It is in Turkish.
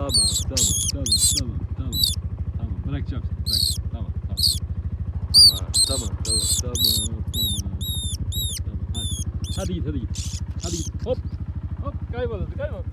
Tamam, tamam, tamam, tamam, tamam. Tamam, bırakacağım seni, bırakacağım. Tamam, tamam. Tamam, tamam, tamam, tamam, tamam. Tamam, hadi. Hadi git, hadi git. Hadi git. Hop, hop, kayboldu, kayboldu.